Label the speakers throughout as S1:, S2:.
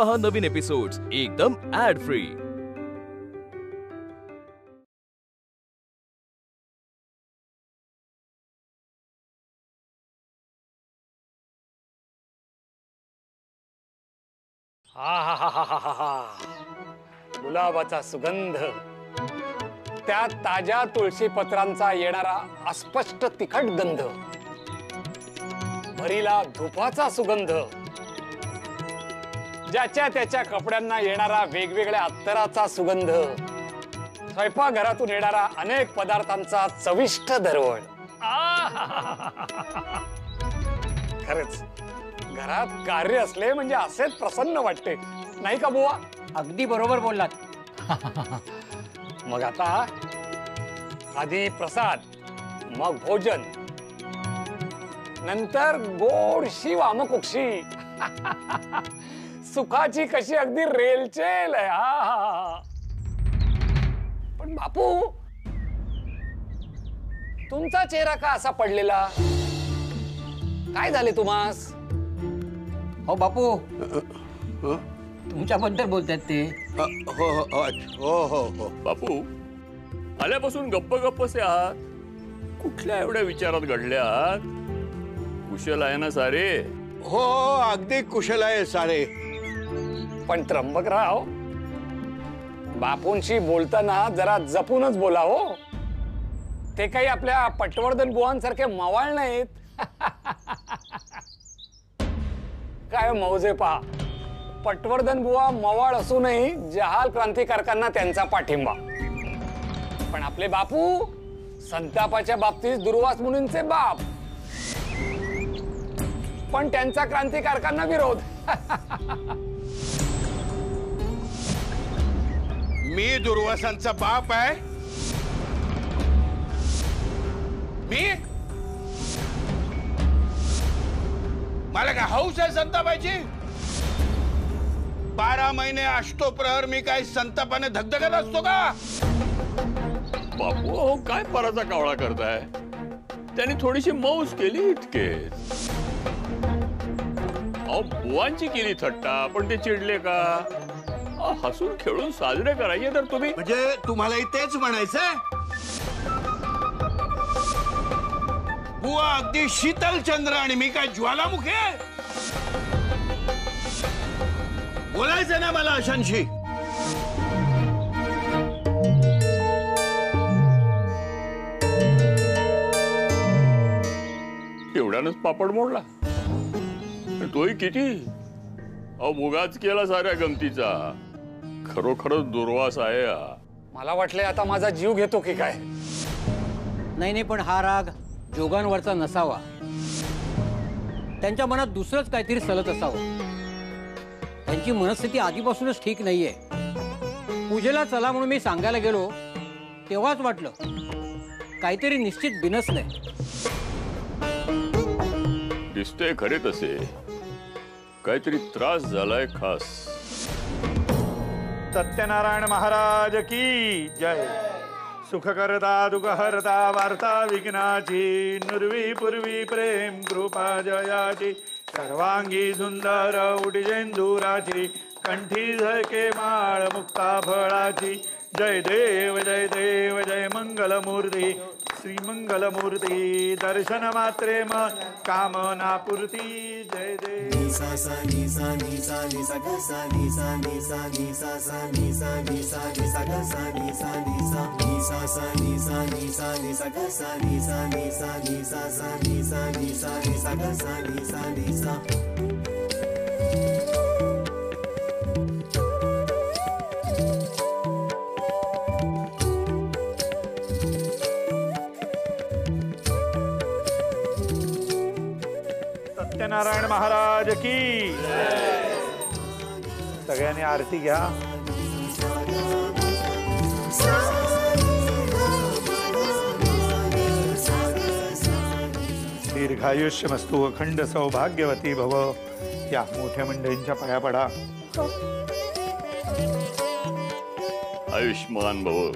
S1: पहा नवीन एपिसोड्स एकदम add free.
S2: हा हा हा हा हा हा, गुलाबाचा सुगंध, त्यात ताज्या तुळशी पत्रांचा येणारा अस्पष्ट तिखट गंध, भरीला धुपाचा सुगंध, ज्याच्या त्याच्या कपड्यांना येणारा वेगवेगळ्या अत्तराचा सुगंध, स्वयंपाकघरातून येणारा अनेक पदार्थांचा चविष्ट दरवळ। खरंच घरात कार्य असले म्हणजे असेच प्रसन्न वाटते, नाही का बुवा?
S3: अगदी बरोबर बोललात।
S2: मग आता आधी प्रसाद, मग भोजन, नंतर गोडशी वामकुक्षी। सुखाची कशी अगदी रेलचेल आहे। पण बापू, तुमचा चेहरा का असा पडलेला? काय झाले तुम्हास?
S3: हो बापू, तुमच्याबद्दल बोलतात ते।
S4: हो हो हो हो हो
S5: बापू, आल्यापासून गप्प गप्पसे आहात, कुठल्या एवढ्या विचारात घडले आहात? कुशल आहे ना सारे?
S4: हो अगदी कुशल आहे सारे।
S2: पण त्र्यंबकराव, बापूंशी बोलताना जरा जपूनच बोला हो। ते काही आपल्या पटवर्धन बुवांसारखे मवाळ नाहीत। काय मौजे पहा, पटवर्धन बुवा मवाळ असूनही जहाल क्रांतिकारकांना त्यांचा पाठिंबा। पण आपले बापू संतापाच्या बाबतीत दुर्वास मुनींचे बाप, पण त्यांचा क्रांतिकारकांना विरोध।
S4: मी दुर्वासांचा बाप आहे? मी? मला काय हौस आहे संतापाची? 12 महिने अष्टो प्रहर मी काय संतापाने धगधगत असतो का?
S5: बापू, हो काय पराचा कावळा करताय? त्यांनी थोडीशी मौज केली इतकेच। अहो, बुवांची केली थट्टा, पण ते चिडले का? हसून खेळून साजरे करायचे तर तुम्ही।
S4: म्हणजे तुम्हालाही तेच म्हणायचंय? बुवा अगदी शीतल चंद्र आणि मी काय ज्वालामुखी आहे? बोलायचं ना मला अशांशी।
S5: एवढ्यानंच पापड मोडला? तोही किती? अहो, मुगाच केला साऱ्या गमतीचा। खरोखरच दुर्वास आहे हा।
S2: मला वाटले आता माझा जीव घेतो की काय।
S3: नाही नाही, पण हा राग जोगांवरचा नसावा, त्यांच्या मनात दुसरंच काहीतरी सलत असावं। त्यांची मनस्थिती आधीपासूनच ठीक नाहीये। पूजेला चला म्हणून मी सांगायला गेलो तेव्हाच वाटलं काहीतरी निश्चित बिनसलंय।
S5: दिसते खरे तसे, काहीतरी त्रास झालाय खास।
S6: सत्यनारायण महाराज की जय। सुख करता दुख हरता वार्ता विघ्नाची, नुरवी पूर्वी प्रेम कृपा जयाची, सर्वांगी सुंदर उडजेंदुराची, कंठी झळके माळ मुक्ता फळाची। जय देव जय देव जय मंगलमूर्ती, श्री मंगलमूर्ती, दर्शन मात्रे मन कामना पूर्ती। जय देव।
S7: सा सा नी सा नी सा नी सा ग सा नी सा नी सा नी सा सा नी सा नी सा नी सा ग सा नी सा नी सा नी सा सा नी सा नी सा नी सा ग सा नी सा नी सा नी सा सा नी सा नी सा नी सा ग सा नी सा नी सा।
S6: सत्यनारायण महाराज की। सगळ्यांनी आरती घ्या। दीर्घायुष्यमस्तु, अखंड सौभाग्यवती भव। या मोठ्या मंडळींच्या पाया पडा।
S5: आयुष्मान भव।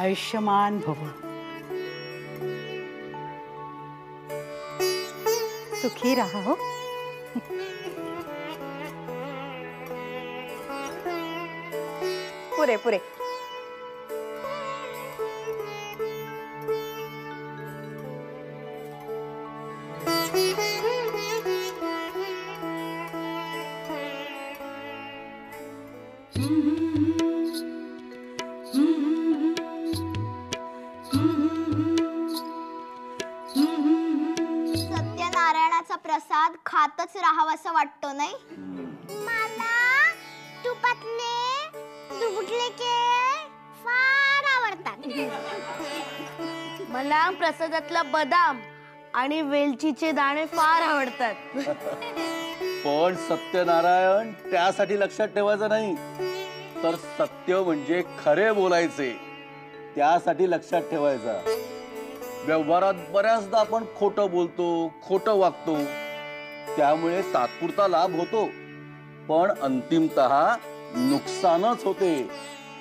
S8: आयुष्यमान भव. सुखी राहा हो. पुरे पुरे.
S9: सत्यनारायणाचा प्रसाद खातच राहावंसं वाटतो नाही. मला तुपातले दुबुटले केळ फार आवडतात. मला प्रसादातला बदाम आणि वेलचीचे दाणे फार आवडतात.
S10: पण सत्यनारायण त्यासाठी लक्षात ठेवायचं नाही, तर सत्य म्हणजे खरे बोलायचे त्यासाठी लक्षात ठेवायचा. व्यवहारात बऱ्याचदा आपण खोटं बोलतो, खोटं वागतो, त्यामुळे तात्पुरता लाभ होतो पण अंतिमतः नुकसानच होते.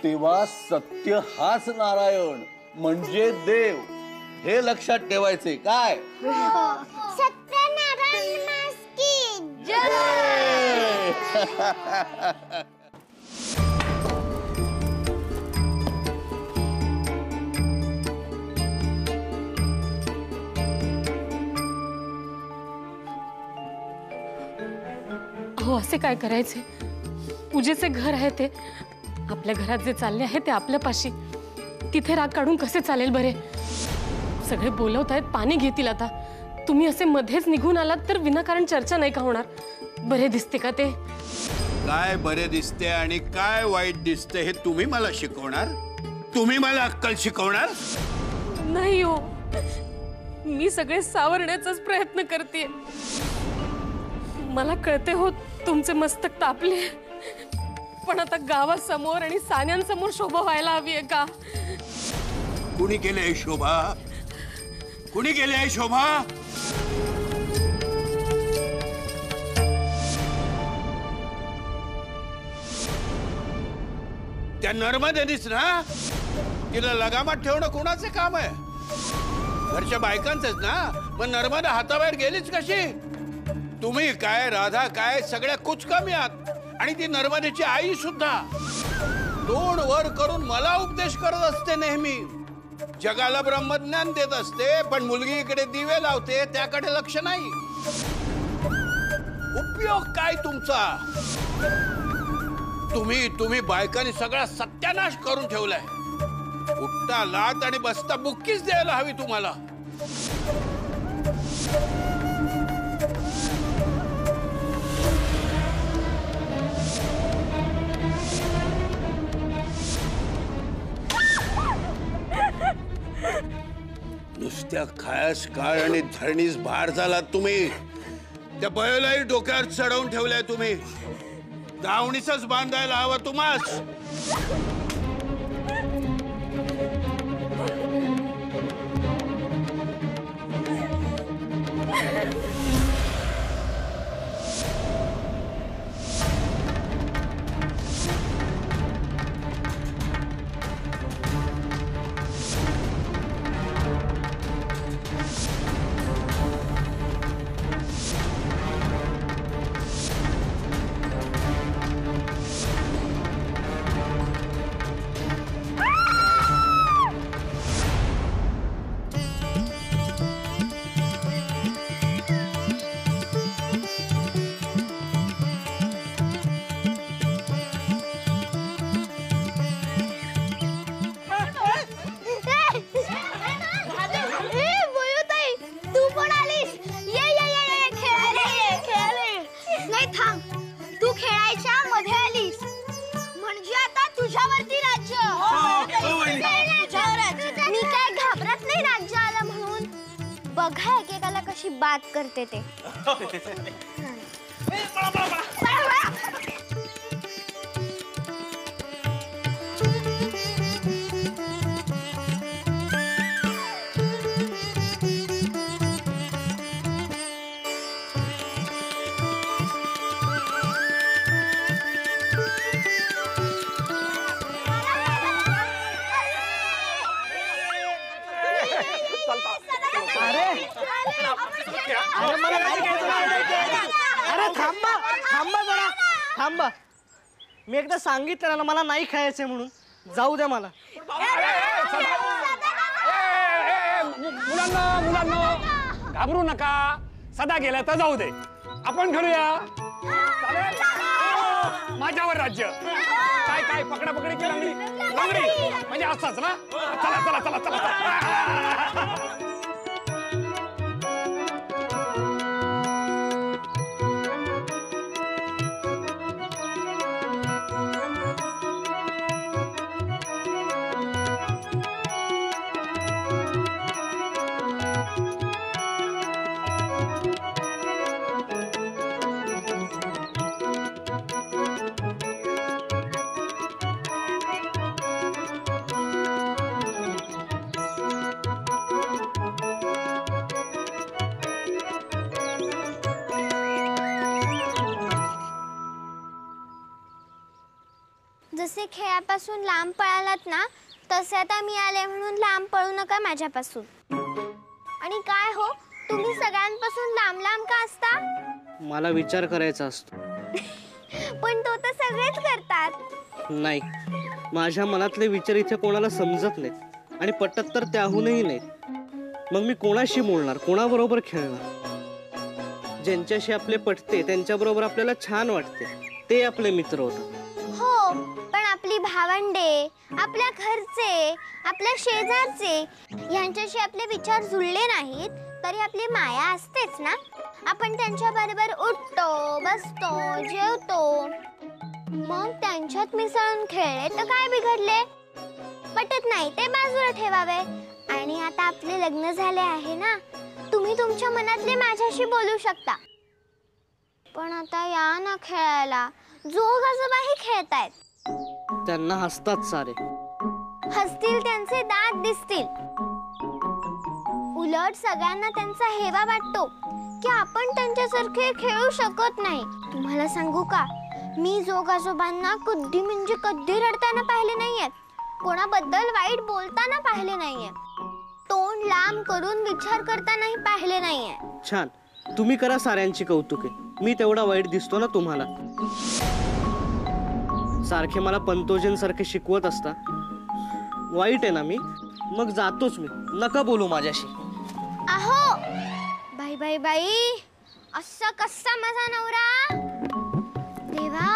S10: तेव्हा सत्य हाच नारायण म्हणजे देव हे लक्षात ठेवायचे. काय
S9: सत्यनारायण की जय.
S11: हो, असे काय करायचे? पूजेचे घर आहे ते. आपल्या घरात जे चालले आहे ते आपल्यापाशी. तिथे राग काढून कसे चालेल बरे? सगळे बोलवतायत, पाणी घेतील आता. तुम्ही असे मध्येच निघून आलात तर विनाकारण चर्चा नाही का होणार? बरे दिसते का ते?
S4: काय बरे दिसते आणि काय वाईट दिसते हे तुम्ही मला शिकवणार? तुम्ही मला अक्कल शिकवणार?
S11: नाही हो, मी सगळे सावरण्याचाच प्रयत्न करते. मला कळते हो तुमचे मस्तक तापले, पण आता गावासमोर आणि सान्यांसमोर शोभा व्हायला हवी आहे का?
S4: कुणी केले शोभा? कुणी केले शोभा? त्या नर्मदेनीच ना. तिला लगामात ठेवणं कोणाचे काम आहे? घरच्या बायकांचंच ना. मग नर्मदा हाताबाहेर गेलीच कशी? तुम्ही काय, राधा काय, सगळ्या कुचकामी आहात. आणि ती नर्मदेची आई सुद्धा तोंड वर करून मला उपदेश करत असते नेहमी. जगाला ब्रह्मज्ञान देत असते, पण मुलगी इकडे दिवे लावते त्याकडे लक्ष नाही. उपयोग काय तुमचा? तुम्ही बायकांनी सगळा सत्यानाश करून ठेवलाय. उठता लात आणि बसता बुक्कीच द्यायला हवी तुम्हाला. नुसत्या खायास काळ आणि धरणीस भार झाला तुम्ही. त्या बळलाही डोक्यावर चढवून ठेवलाय तुम्ही. दावणीच बांधायला हवं तुम्हास.
S9: बघा एकेकाला कशी बात करते ते.
S12: थांबा, मी एकदा सांगितलं ना मला नाही खायचंय म्हणून. जाऊ द्या मला.
S2: मुलांना घाबरू नका. सदा गेला तर जाऊ दे. आपण खेळूया. माझ्यावर राज्य. काय काय पकडापकडी की लंगडी? लंगडी म्हणजे असंच ना. चला चला चला चला.
S9: जसे खेळापासून लांब पळालात ना तसे आता मी आले म्हणून लांब पळू नका माझ्यापासून. आणि काय हो, तुम्ही सगळ्यांपासून लांब लांब का असता?
S12: मला विचार करायचा असतो.
S9: पण तो तर सगळेच करतात.
S12: नाही, माझ्या मनातले विचार इथे कोणाला समजत नाहीत आणि पटत तर त्याहूनही नाहीत. मग मी कोणाशी बोलणार, कोणाबरोबर खेळणार? ज्यांच्याशी आपले पटते त्यांच्याबरोबर आपल्याला छान वाटते ते आपले मित्र होतात.
S9: हो, पण आपली भावंडे, आपल्या घरचे, आपल्या शेजारचे यांच्याशी आपले विचार जुळले नाहीत तरी आपली माया असतेच ना. आपण त्यांच्या बरोबर उठतो, बसतो, जेवतो. मग त्यांच्यात मिसळून खेळले तर काय बिघडले? पटत नाही ते बाजूला ठेवावे. आणि आता आपले लग्न झाले आहे ना, तुम्ही तुमच्या मनातले माझ्याशी बोलू शकता. पण आता या ना खेळायला. जोग आजोबाही खेळतायत.
S12: त्यांना हसतात सारे.
S9: हसतील त्यांचे दात दिसतील. उलट सगळ्यांना त्यांचा हेवा वाटतो की आपण त्यांच्यासारखे खेळू शकत नाही. तुम्हाला सांगू का, मी जोग आजोबांना कधी म्हणजे कधी रडताना पाहिले नाहीये. कोणाबद्दल वाईट बोलताना पाहिले नाहीये. तोंड लांब करून विचार करतानाही पाहिले नाहीये.
S12: छान, तुम्ही करा साऱ्यांची कौतुके. मी तेवढा वाईट दिसतो ना तुम्हाला? सारखे मला पंतोजन सारखे शिकवत असता. वाईट आहे ना मी? मग जातोच मी. नका बोलू माझ्याशी.
S9: अहो बाई बाई बाई, असा कसा माझा नवरा? देवा,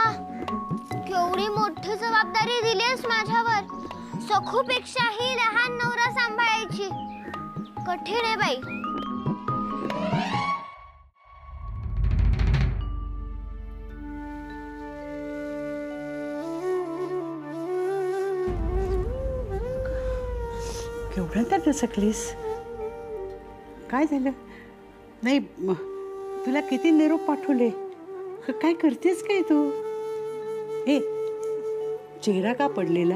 S9: केवढी मोठी जबाबदारी दिलीस माझ्यावर. सखूपेक्षाही लहान नवरा सांभाळायची कठीण आहे बाई.
S8: केवढं तर नसकलीस. काय झालं? नाही, तुला किती निरोप पाठवले. काय करतेस काय तू? ए, चेहरा का पडलेला?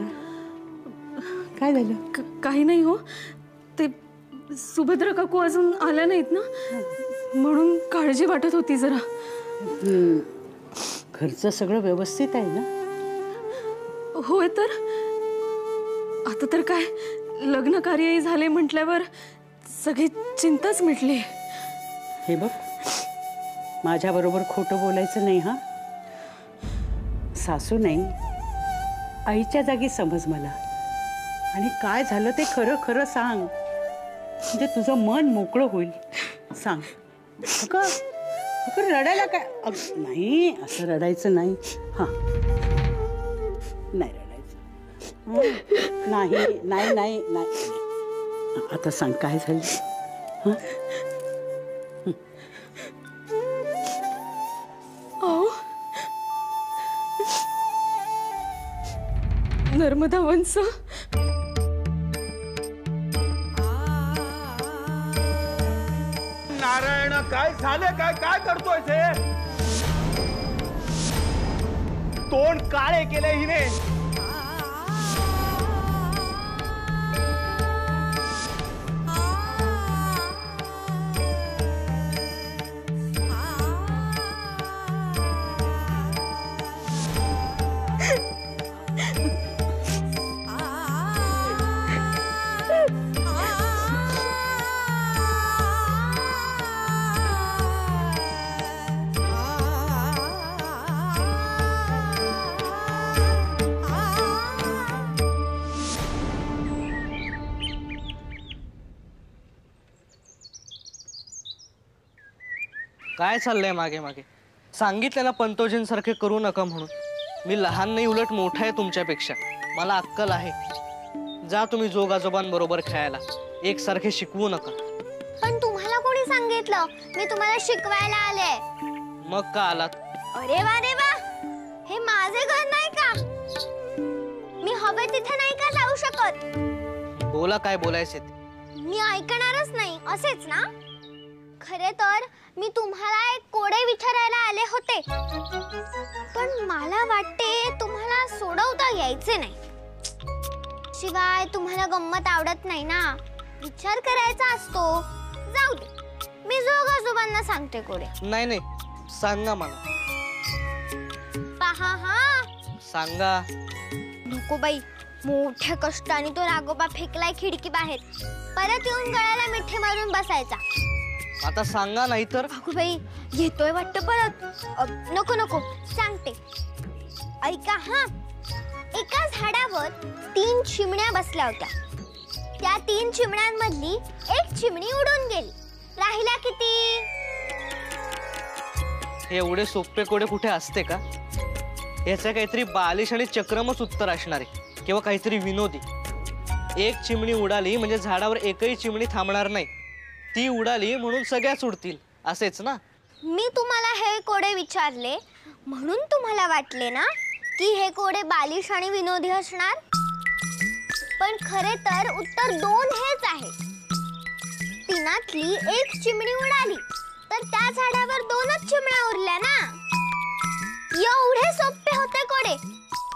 S8: काय झालं?
S11: काही नाही हो, ते सुभद्रा काकू अजून आल्या नाहीत ना, म्हणून काळजी वाटत होती जरा.
S8: घरचं सगळं व्यवस्थित आहे ना?
S11: होय, तर आता तर काय लग्न कार्यही झाले म्हटल्यावर सगळी चिंताच मिटली.
S8: हे बघ, माझ्याबरोबर खोटं बोलायचं नाही हा. सासू नाही, आईच्या जागी समज मला. आणि काय झालं ते खरं खरं सांग, म्हणजे तुझं मन मोकळं होईल. सांग. अगं रडायला काय? नाही, असं रडायचं नाही. हां, नाही रडायचं. नाही नाही नाही नाही. आता सांग काय झालं? हां,
S11: नर्मदा वंश.
S10: नारायण, काय झालं? काय काय करतोय ते? तोंड काळे केले हिने.
S12: काय चाललंय मागे मागे? सांगितलं ना पंतोजींसारखे करू नका म्हणून. मी लहान नाही, उलट मोठा आहे तुमच्यापेक्षा. मला अक्कल आहे. जा तुम्ही जोग आजोबांबरोबर खेळायला. एकसारखे शिकवू नका.
S9: पण तुम्हाला कोणी सांगितलं मी तुम्हाला शिकवायला आले?
S12: मग का आलात?
S9: अरे वा रे वा, हे माझे घर नाही का? मी हवे तिथे नाही का जाऊ शकत?
S12: बोला काय बोलायचे ते.
S9: मी ऐकणारच नाही असेच ना? खरे तर मी तुम्हाला एक कोडे विचारायला आले होते, पण मला वाटते तुम्हाला सोडवता यायचे नाही. शिवाय तुम्हाला गंमत आवडत नाही ना, विचार करायचा असतो. जाऊ दे, मी जोग आजोबांना सांगते कोडे.
S12: नाही नाही, सांगा मला.
S9: पहा हा,
S12: सांगा.
S9: नको बाई, मोठ्या कष्टाने तो राघोबा फेकलाय खिडकी बाहेर. परत येऊन गळ्याला मिठी मारून बसायचा.
S12: आता सांगा नाही तर.
S9: अगो बाई, येतोय वाटतं परत. नको नको, सांगते ऐका हा. एका झाडावर 3 चिमण्या बसल्या होत्या. त्या 3 चिमण्यांमधली एक चिमणी उडून गेली. राहिला किती?
S12: हे एवढे सोपे कोडे कुठे असते का? याचं काहीतरी बालिश आणि चक्रमच उत्तर असणार आहे किंवा काहीतरी विनोदी. एक चिमणी उडाली म्हणजे झाडावर एकही चिमणी थांबणार नाही. ती उडाली म्हणून सगळ्याच उडतील, असेच ना?
S9: मी तुम्हाला हे कोडे विचारले म्हणून तुम्हाला वाटले ना की हे कोडे बालिश आणि विनोदी असणार. पण खरे तर उत्तर 2 हेच आहे. तिनातली एक चिमणी उडाली तर त्या झाडावर 2च चिमण्या उरल्या ना. एवढे सोपे होते कोडे,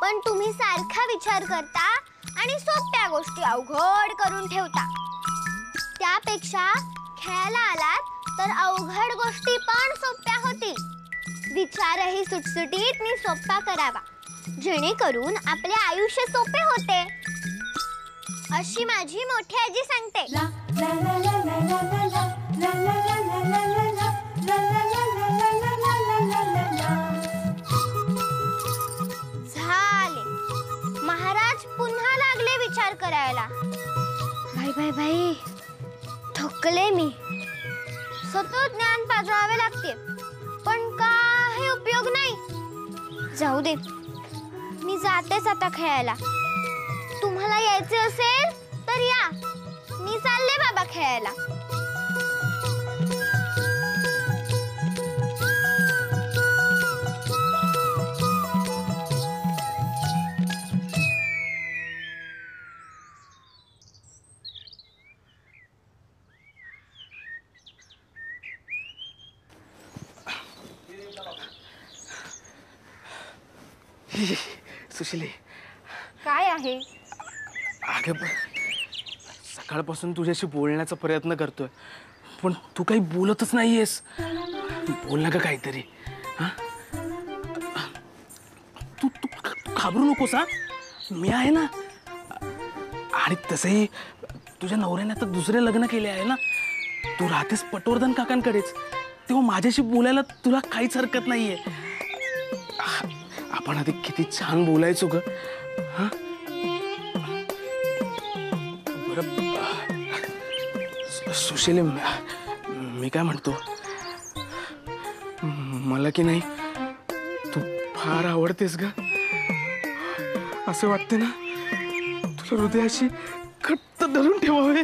S9: पण तुम्ही सारखा विचार करता आणि सोप्या गोष्टी अवघड करून ठेवता. त्यापेक्षा खेळायला आलात तर अवघड गोष्टी पण सोप्या होतील. विचारही सुटसुटीत आणि सोपा करावा, जेणेकरून आपले आयुष्य सोपे होते, अशी माझी मोठी आजी सांगते. झाले, महाराज पुन्हा लागले विचार करायला. बाई बाई बाई, थकले मी. सतत ज्ञान पाजळावे लागते, पण काही उपयोग नाही. जाऊ दे, मी जातेच आता खेळायला. तुम्हाला यायचे असेल तर या, मी चालले बाबा खेळायला.
S13: सुशिले,
S11: काय आहे?
S13: अगं सकाळपासून तुझ्याशी बोलण्याचा प्रयत्न करतोय, पण तू काही बोलतच नाहीयेस. बोल ना ग काहीतरी. तू घाबरू नकोस हा, मी आहे ना. आणि तसंही तुझ्या नवऱ्याने आता दुसरे लग्न केले आहे ना. तू राहतेस पटवर्धन काकांकडेच, तेव्हा माझ्याशी बोलायला तुला काहीच हरकत नाहीये. आपण आधी किती छान बोलायचो ग. सुशील, मी काय म्हणतो, मला की नाही तू फार आवडतेस ग. असं वाटते ना तुला हृदयाशी घट्ट धरून ठेवावे.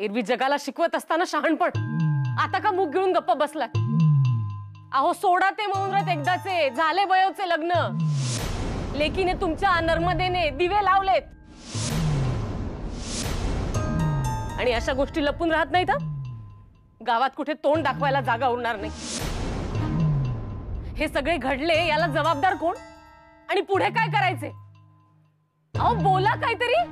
S11: एरवी जगाला शिकवत असताना शहाणपण, आता का मुख गिळून गप्प बसला? अहो सोडा ते मौनव्रत एकदाचे, झाले वयोचे लग्न. लेकीने तुमच्या नर्मदेने दिवे लावलेत आणि अशा गोष्टी लपून राहत नाहीत. गावात कुठे तोंड दाखवायला जागा उरणार नाही. हे सगळे घडले याला जबाबदार कोण आणि पुढे काय करायचे? अहो बोला काहीतरी.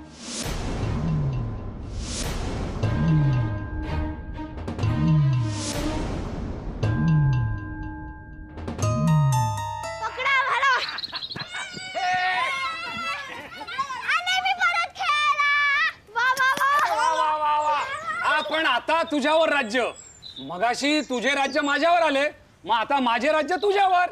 S2: पण आता तुझ्यावर राज्य. मगाशी तुझे राज्य माझ्यावर आले, मग आता माझे राज्य तुझ्यावर.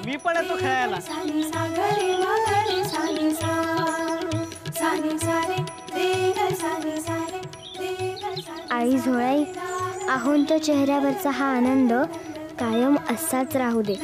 S12: मी पण येतो खेळायला.
S9: आई झोळाई, आहोंच्या चेहऱ्यावरचा हा आनंद कायम असाच राहू दे.